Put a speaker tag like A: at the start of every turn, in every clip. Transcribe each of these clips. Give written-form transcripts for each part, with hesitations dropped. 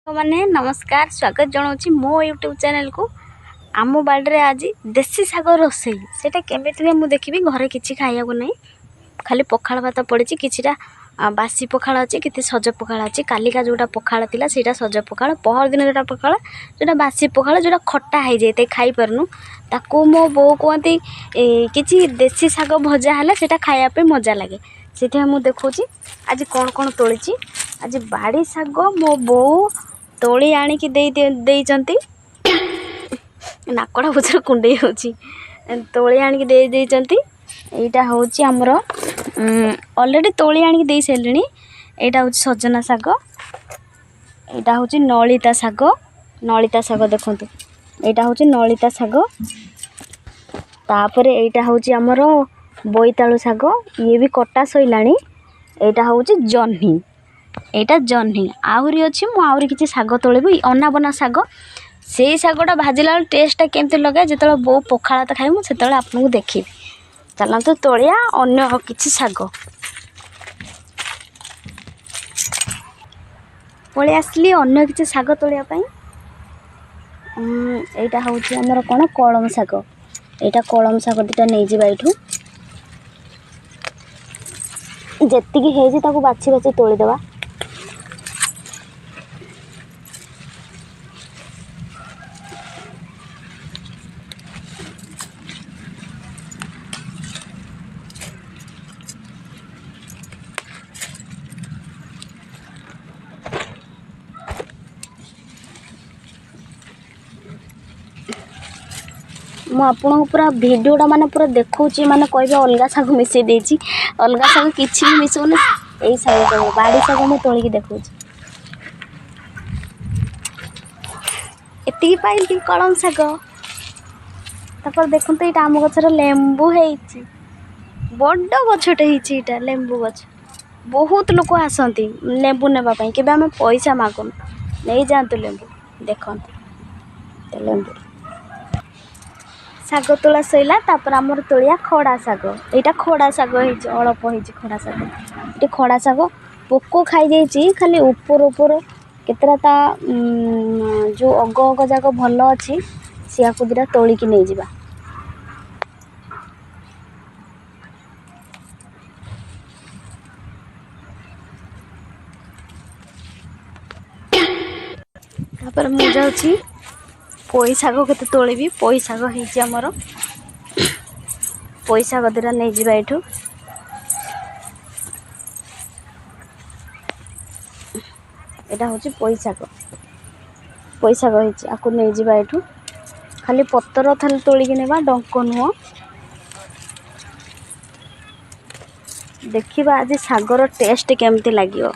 A: मैंने नमस्कार स्वागत जनाऊँगी मो यूट्यूब चैनल को। आम बाड़े आज देसी शाग रोसई से केमी मुझे देखी घरे किसी खाया नहीं खाली पखाड़ भात पड़ी किटा बासी पखाड़ अच्छी कि सज पखाड़ अच्छी कालिका जोटा पखाड़ थी से सज पखाड़ पहर दिन जोटा पखाड़ जोटा बासी पखाड़ जोटा खट्टा हो जाए खाई पारनु ताकू मो बो कहती कि देसी शाग भजा है से खायापे मजा लगे से मुझे देखी आज कौन कौन तोली आज बाड़ी शाग मो बो तोली आणिकी नाकड़ा बुझर कुंडे हो तोली आणिकी यहाँ हूँ आमर अलरेडी तोली आणिकी दे सारे यहाँ हूँ सजना शाग यहाँ हूँ नलिता शाग देखु यहाँ हूँ नलिता शाग तापर यहाँ हूँ आमर बोईतालु शाग ये भी कटा सैला यहाँ हूँ जह्नी एटा जह्नी आहरी अच्छी मुझे किसी शाग तोलबी अनाबना शाग से शागटा भाजला टेस्टा केमती लगे जो बो पखाड़ तो खाई से आपको देखी चलते तोलिया अन्य किसी शाग पलि आसली अन्य किसी शाग तोलियापाई यहाँ हूँ आमर कौन कलम शाग यहाँ कलम शाग दुटा नहीं जावा ये जेतिकी है बाछी बाछी तोलीदेवा मु आपको पूरा भिडटा माने पूरा देखौची माने कहबे अलगा शाग मिसई देची अलगा शाग किछि भी मिसौनी एई शाग बाड़ी शाग मु तोलिकी देखौची एतिकी पाइली कलम शाग तापर देखु तो यहाँ आम गचर लेंबू है बड़ गछटे होता लेंबू गछ बहुत लोक आसती लेंबू नापी के आम पैसा मागुन नहीं जातु लेंबू देखते लेंबू शाग तोला सैला तापर आमर तोलिया खड़ा शाग यहाँ खड़ा शाग अल्प हो खड़ा शाग ये खड़ा शाग पोक खाई जाइए खाली उपर उपर केतटा जो अग अग जाक भल अच्छी सिया को दुटा तोलिकी नहीं जिबा तापर मु जाऊँ पोई शाग के तोलिबी पोई शाग होमर पोई शाग दुटा नहीं जावा ये यहाँ हूँ पोई शाग आपको नहीं जावा ये खाली पतर थाली तोलिकी नेबा डंक नुह देखिबा आज शागर टेस्ट केमती लगे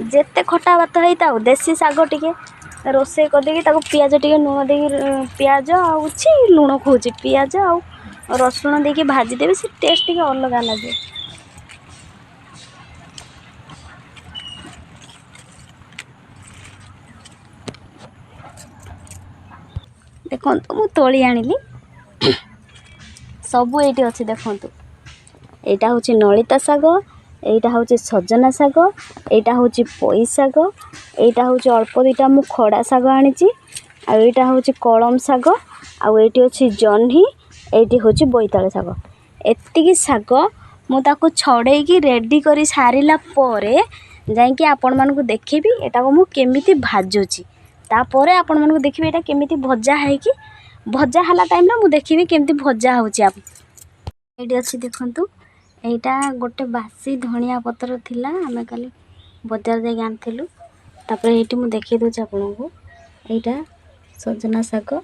A: जेते खटा भात होता देसी शाग टिके रोसे करदे पियाज टिके लुण दे पियाज आउची लुण खोची पियाज आ रसुण देके भाजीदेवी से टेस्ट टिके अलग लगे देखो मु तोली आनिली सबू ये अच्छे देखु यहाँ हूँ नलिता शाग यहाँ हूँ सजना शाग यहाँ हूँ पोई शाग यहाँ हूँ अल्प दुटा मु खड़ा शाग आनी यहाँ हूँ कलम शाग आठी अच्छी जह्नी ये हूँ बोईतालु शाग एतिकी शाग मुझे छड़े रेडी कर सारा जाकि आपण मानक देखेबी एटा को केमिति भाजुची तापर आपण मानक देखिए यहाँ केमिति भजा है कि भजा हला टाइम ना मु देखिबी केमिति भजा होची आप ये अच्छी देखंतु यहाँ गोटे बासी धनिया पतर थिला आमे काली बजार जाके आनथिलु तापर ये मुझे देखी दूँ आपन को यहाँ सजना शाग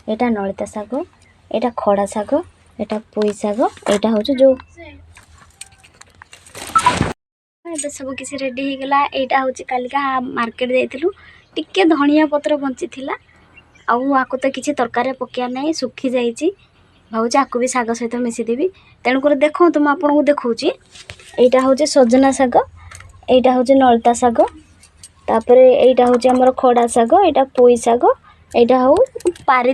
A: यहाँ नलिता शाग यहाँ खड़ा शाग यहाँ पोई शाग यहाँ हूँ जो सब किसी रेडी हो गला यहाँ हूँ कालिका मार्केट जाइलु टिके धनिया पत्र बंची थिला आको तो किसी तरकारी पकड़ ना सुखी जाइए भावुँ आपको भी शाग सहित मिसीदेवी तेणुक देखो तो आपको देखी यहाँ हूँ सजना शाग यहाँ हूँ नलिता शाग तापर यहाँ हूँ आमर खड़ा शाग यहाँ पोई शाग यहाँ हूँ पारी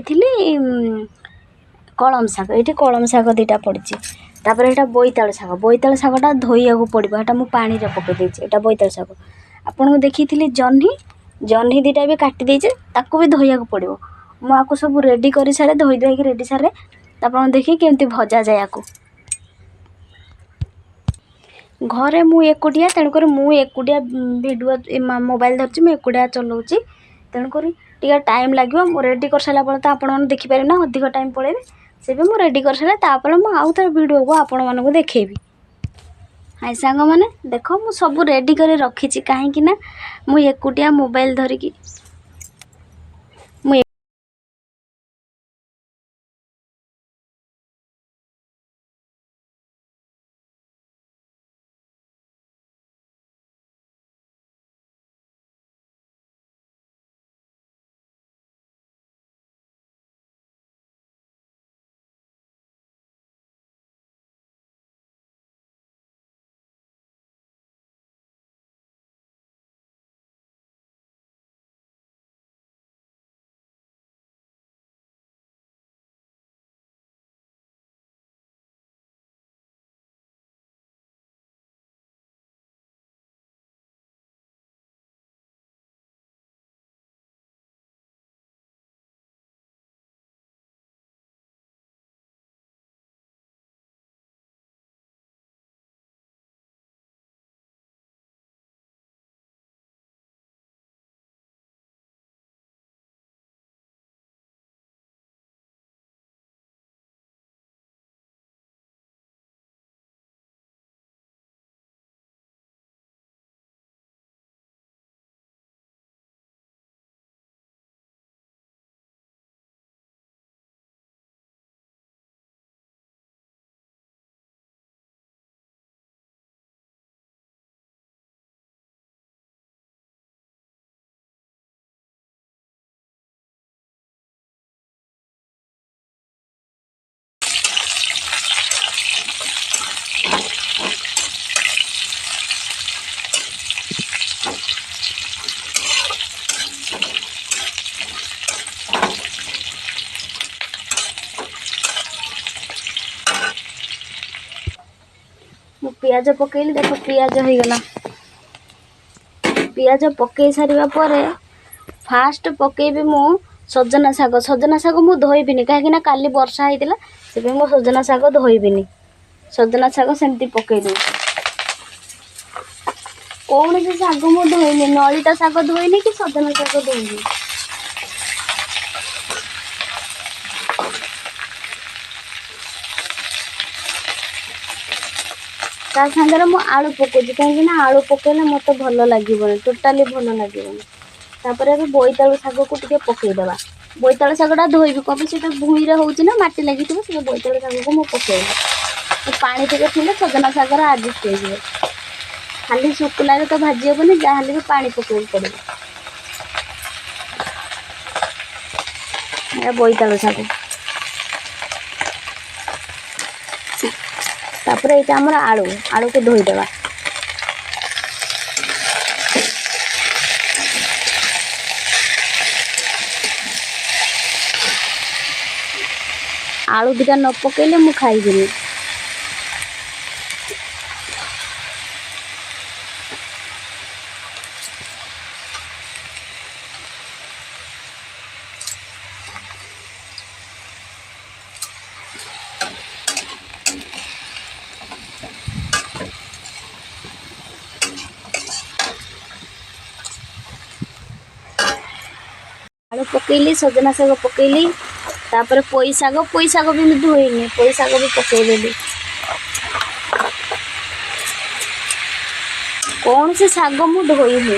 A: कलम शाग ये कलम शाग दुटा पड़ी तापर यहाँ बोईतालु शागटा धोइया को पड़ो यहाँ मुझे पानी पकई देती यहाँ बोईतालु शाग आपको देखी जह्नी जह्नी दुटा भी काटी देचे ताको भी धोइया पड़ो मुझे सब रेडी कर सारे धोई धोईक रेडी सारे आप देखिए केमती भजा जाए आपको घरे मु एकुटिया तेणुक एकुटिया भिडियो मोबाइल धरची मुझे एकुटिया चलाऊँगी तेणुक टे टाइम लगे मुझे रेडी कर सारा तो आपण देखिपारे ना अधिक टाइम पड़े से भी मुझे रेडी कर सारे मुझे थे भिडियो को आपण मानक देखेबी। हाय सांग मैंने देख मु सब रेडी कर रखी कहीं मुझे एकुटिया मोबाइल धरिकी पियाज पकईली देख पियाज हो गला पियाज पकई सारा पर फास्ट पकईबी मु सजना शाग मु धोईबिनी कहीं काली वर्षा होता से मो सजना शाग धोईबिनी सजना शाग सेमती पकई दे कौन से शाग मु धोईनी नलिता शाग धोईनी कि सजना शाग धोईनी ता सागर मु आलू पकाउची कहीं आलू पकईले मत भल लगे टोटाली भल लगे तापर अभी बोईतालु शाग को टे पकईदेवा बोईतालु शागटा धोईबी कभी से भूईरे होची ना माटी लगी से बोईतालु शाग को मुझे पकईबी पानी टे थी सजना शागर आडजस्ट हो खाली शुक्ला तो भाजी हेनी जहाँ भी पानी पकई पड़े बोईतालु शाग तापर ये आमर आलू आलू को धोईदेवा आलू दुटा न पकईले मु खाइबिनी आलू पकईली सजना शाग पकईली तापर पोई शाग भी धोईनी पोई शाग भी पकईदेली कौन से शाग मु धोईनी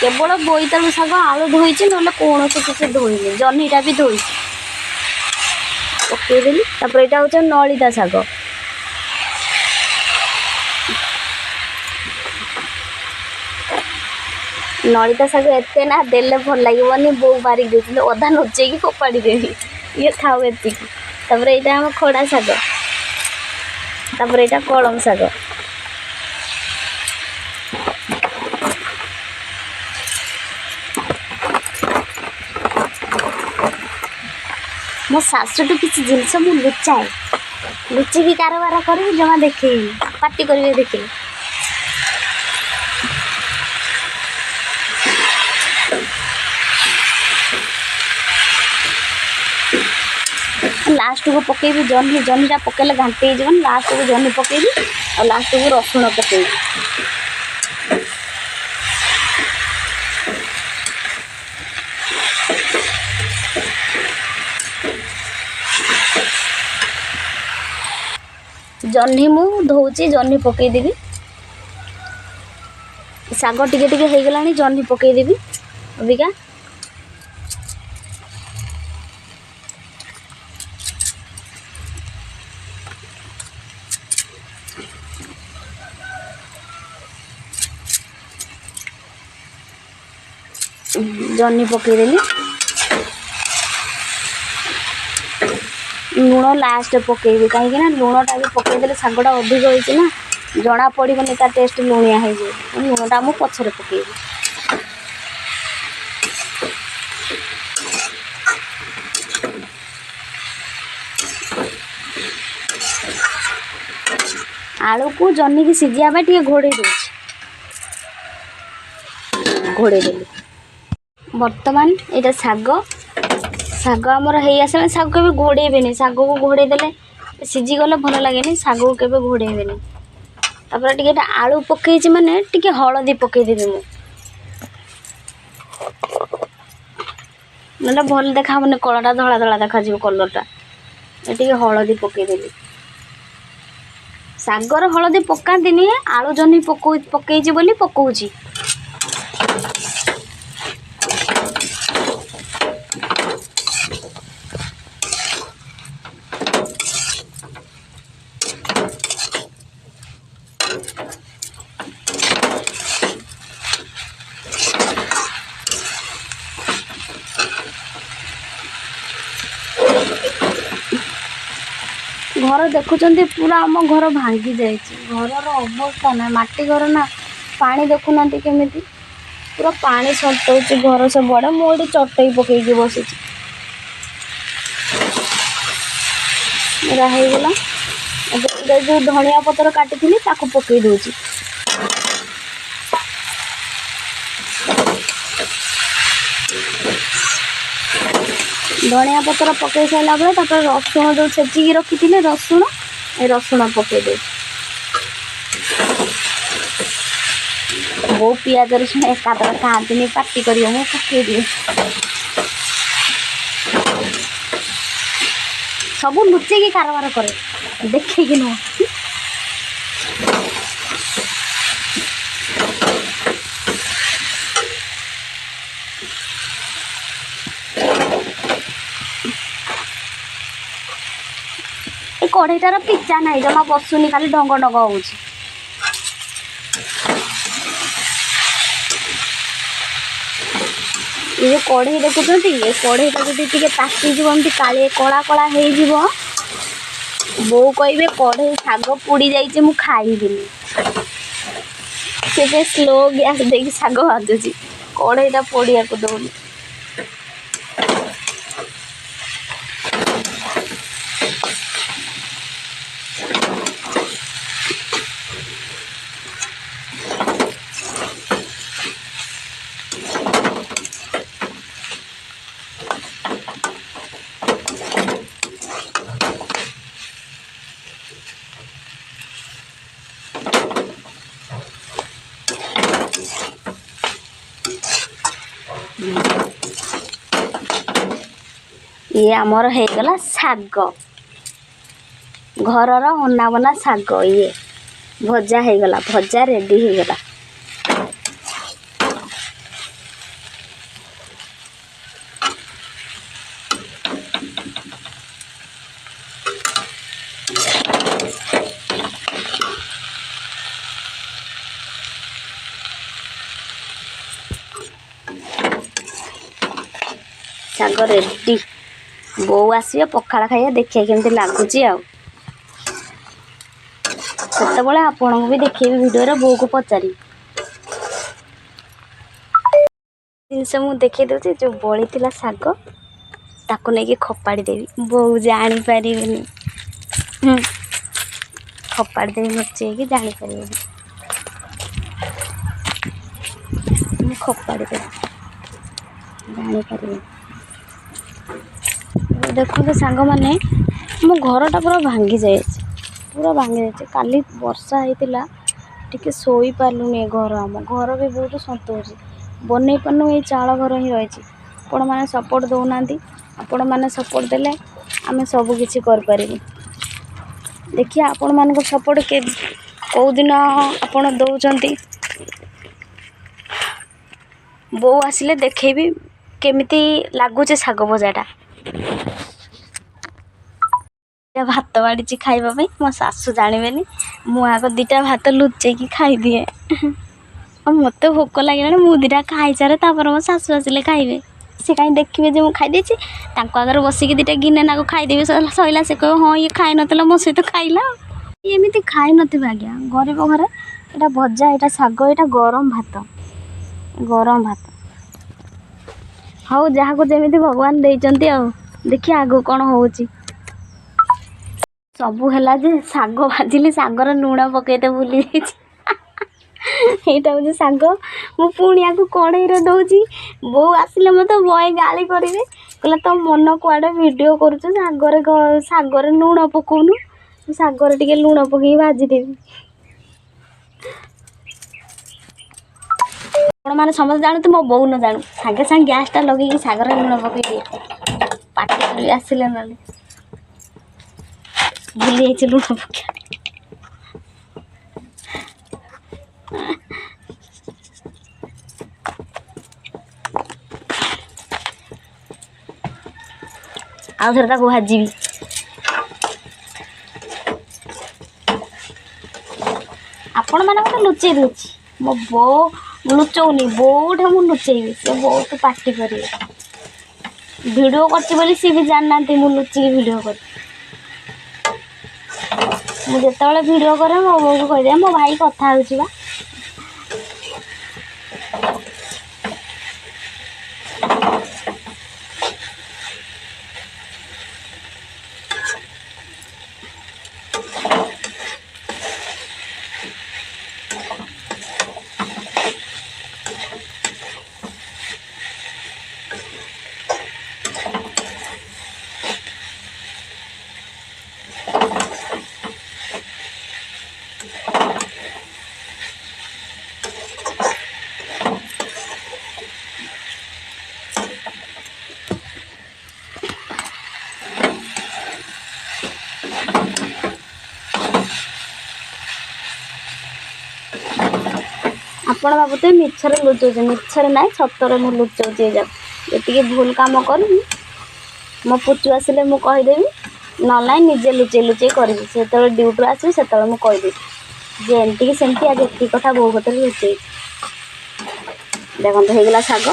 A: केवल बोईतालु शाग आलू धोईची ना कौन से किसी धोईनी जह्नीटा भी धोई पकईदेली तापर यहाँ हूँ नलिता शाग नलिता शाग एत ना देले भल लगे बो बारिक देते अधा नचेक फोपाड़ी देवी ये खाऊ एति यहाँ आम खड़ा शाग तापर यहाँ कलम शाग मो शाशुटू किसी जिनस मु लुचाए लुचिकी कारबार करी जमा देखे पार्टी करेंगे देखे लास्ट को पकेबी जह्नी जह्नीटा पकेले घांटी हो जाए लास्ट को जह्नी पकेबी और लास्ट को रसुण पकेबी जह्नी मु धोची जह्नी पकेदेवी साग टिके टिके हो गलानी जह्नी पकेदेवी अबिका जह्नी पकेदेली लुण लास्ट पकेबी कहीं लुणटा भी पकईदे सागटा अधिक होती ना जना पड़ोनी ता टेस्ट लुणिया हो लुणटा मु पछरे पकेबी आलू को जह्नी की सीझा टे घोड़े दूँ घोड़े देली बर्तमान यहाँ साग साग आमर हो आसा साग के घोड़े साग को घोड़े देले सीझी गले भल लगे साग को केवे घोड़े तापर टे आलू पकई माने टे हलदी पकईदेवी ना भल देखा मैंने कलटा धला धला देखा कलरटा टे हलदी पकईदेवी सागर हलदी पकाती आलू जह्नी पकई बोली पकाऊँ घर देखुं पूरा आम घर भांगी जाए घर अवस्था ना माटी घर ना पानी देखुना केमी पूरा पानी सटौच घर सब बड़े मुझे चटई पकईकी बसी होगला जो धनिया पतर काटी पकई दूची धनिया पतर पकई सारा बेले रसुण जो छेचिकी रखी थे रसुण रसुण पकईदे बो पियाज रसुण एकादर खाती पार्टी कर पकईदी सब लुचेकी कारबार करे देखे कि नुह कढ़ईटार पिचा ना जमा बसुनी खाली ढंग ढंग हो ये कढ़ई देखुं ये कढ़ईटा जी ताकीजी काले कला कला हो बो कहे कढ़ई साग पोड़ी जाइए मु खाइबिनी से स्लो गैस देकी साग भाजुची कढ़ईटा पोड़िया को दौनी ये आमर होगला साग घर अना बना साग ये भजा होगला भजा रेडी होगला साग रेडी बो आसवे पखाड़ खाइए देखिए केमती लगुच आते आपन को भी देखेबी वीडियो बो को पचारि जिनस मुझे देखे दूसरी जो बड़ी थी साग ताको नहीं खपाड़ी देवी बो जानी पारे खपाड़ी देवी लुचेकी जापर खपाड़ी देवी जापर देखो सांग मैंने ମୋ ଘରଟା ପୁରା ଭାଙ୍ଗି ଯାଇଛି, ପୁରା ଭାଙ୍ଗି ଯାଇଛି। କାଲି ବର୍ଷା ହେଇଥିଲା, ଟିକେ ଶୋଇପାରିଲୁନି। ଘର ଆମ ଘର ବି ବହୁତ ସନ୍ତୁଛି, ବନେଇ ପାରୁନୁ। ଏଇ ଚାଳ ଘର ହିଁ ରହିଛି। ଆପଣମାନେ ସପୋର୍ଟ ଦେଉନାହାନ୍ତି। ଆପଣମାନେ ସପୋର୍ଟ ଦେଲେ ଆମେ ସବୁ କିଛି କରିପାରିବୁ। ଦେଖିଆ ଆପଣମାନଙ୍କ ସପୋର୍ଟ କେଉଁଦିନ ଆପଣ ଦେଉଛନ୍ତି। ବୋଉ ଆସିଲେ ଦେଖେଇବି କେମିତି ଲାଗୁଛି ଶାଗ ଭଜାଟା। ଭାତ ବାଢ଼ିଛି ଖାଇବା ପାଇଁ, ମୋ ଶାଶୁ ଜାଣିବେନି। ମୁଁ ଆଗ ଦୁଇଟା ଭାତ ଲୁଚେଇକି ଖାଇଦିଏ। ଆଉ ମୋତେ ଭୋକ ଲାଗିଲାଣି, ମୁଁ ଦୁଇଟା ଖାଇସାରେ ତାପରେ ମୋ ଶାଶୁ ଆସିଲେ ଖାଇବେ। ସେ କାହିଁ ଦେଖିବେ ଯେ ମୁଁ ଖାଇଦେଇଛି। ତାଙ୍କ ଆଗରେ ବସିକି ଦୁଇଟା ଗିନେ ନାକୁ ଖାଇଦେବି, ସଇଲା। ସେ କହିବ ହଁ ଇଏ ଖାଇନଥିଲା, ମୋ ସହିତ ଖାଇଲା। ଏମିତି ଖାଇନଥିବେ ଆଜ୍ଞା, ଗରିବ ଘରେ। ଏଇଟା ଭଜା, ଏଇଟା ଶାଗ, ଏଇଟା ଗରମ ଭାତ, ଗରମ ଭାତ। ହଉ, ଯାହାକୁ ଯେମିତି ଭଗବାନ ଦେଇଛନ୍ତି ଆଉ। ଦେଖିଆ ଆଗକୁ କ'ଣ ହେଉଛି। ସବୁ ହେଲା ଯେ ଶାଗ ଭାଜିଲି, ଶାଗରେ ଲୁଣ ପକେଇତେ ଭୁଲି ଯାଇଛି। ଏଇଟା ହେଉଛି ଶାଗ। ମୁଁ ପୁଣି ଆକୁ କଢ଼େଇରେ ଦେଉଛି। ବୋଉ ଆସିଲେ ମୋତେ ବହେ ଗାଳି କରିବେ, କହିଲା ତୋ ମନ କୁଆଡ଼େ ଭିଡ଼ିଓ କରୁଛୁ, ଶାଗରେ ଲୁଣ ପକଉନୁ। ଶାଗରେ ଟିକେ ଲୁଣ ପକେଇକି ଭାଜିଦେବି। ଆପଣମାନେ ସମସ୍ତେ ଜାଣନ୍ତୁ, ମୋ ବୋଉ ନ ଜାଣୁ, ସାଙ୍ଗେ ସାଙ୍ଗେ ଗ୍ୟାସ୍ଟା ଲଗେଇକି ଶାଗରେ ଲୁଣ ପକେଇ ଦିଏ। ପାଟି କରି ଆସିଲେ ନହେଲେ ଭୁଲି ଯାଇଛି ଲୁଣ ପକେଇବା। ଆଉ ଥରେ ତାକୁ ଭାଜିବି। ଆପଣମାନେ ମୋତେ ଲୁଚେଇ ଦେଉଛି। ମୋ ବୋଉ ଲୁଚଉନି, ବୋଉଠେ ମୁଁ ଲୁଚେଇବି। ସେ ବହୁତ ପାଟି କରିବେ। ଭିଡ଼ିଓ କରିଛି ବୋଲି ସିଏ ବି ଜାଣିନାହାନ୍ତି ମୁଁ ଲୁଚିକି ଭିଡ଼ିଓ କରିଛି। ମୁଁ ଯେତେବେଳେ ଭିଡ଼ିଓ କରେ ମୋ ବୋଉକୁ କହିଦିଏ, ମୋ ଭାଇ କଥା ହେଉଛି ବା। ଆପଣ ଭାବୁଥିବେ ମିଛରେ ଲୁଚଉଛି, ମିଛରେ ନାହିଁ, ସତରେ ମୁଁ ଲୁଚଉଛି। ଏତିକି ଭୁଲ କାମ କରିବି, ମୋ ପୁଚୁ ଆସିଲେ ମୁଁ କହିଦେବି, ନହେଲେ ନାହିଁ ନିଜେ ଲୁଚେଇ ଲୁଚେଇ କରିବି। ସେତେବେଳେ ଡ୍ୟୁଟିରୁ ଆସିବି, ସେତେବେଳେ ମୁଁ କହିଦେବି ଯେ ଏମିତିକି ସେମିତି ଆଜି ଏତିକି କଥା ବୋଉ କତିରେ ଲୁଚେଇଛି। ଦେଖନ୍ତୁ ହେଇଗଲା ଶାଗ,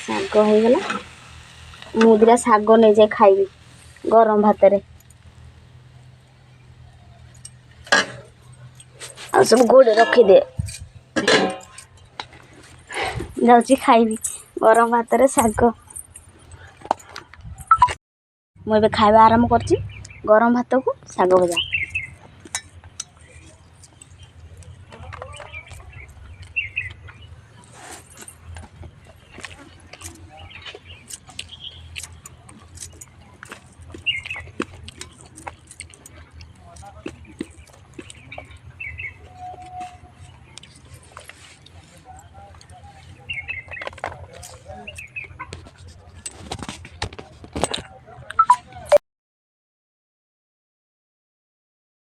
A: ଶାଗ ହେଇଗଲା। ମୁଁ ଦିଟା ଶାଗ ନେଇଯାଏ ଖାଇବି ଗରମ ଭାତରେ। ଆଉ ସବୁ ଗୋଡ଼େ ରଖିଦିଏ, ଯାଉଛି ଖାଇବି ଗରମ ଭାତରେ ଶାଗ। ମୁଁ ଏବେ ଖାଇବା ଆରମ୍ଭ କରିଛି, ଗରମ ଭାତକୁ ଶାଗ ଭଜା।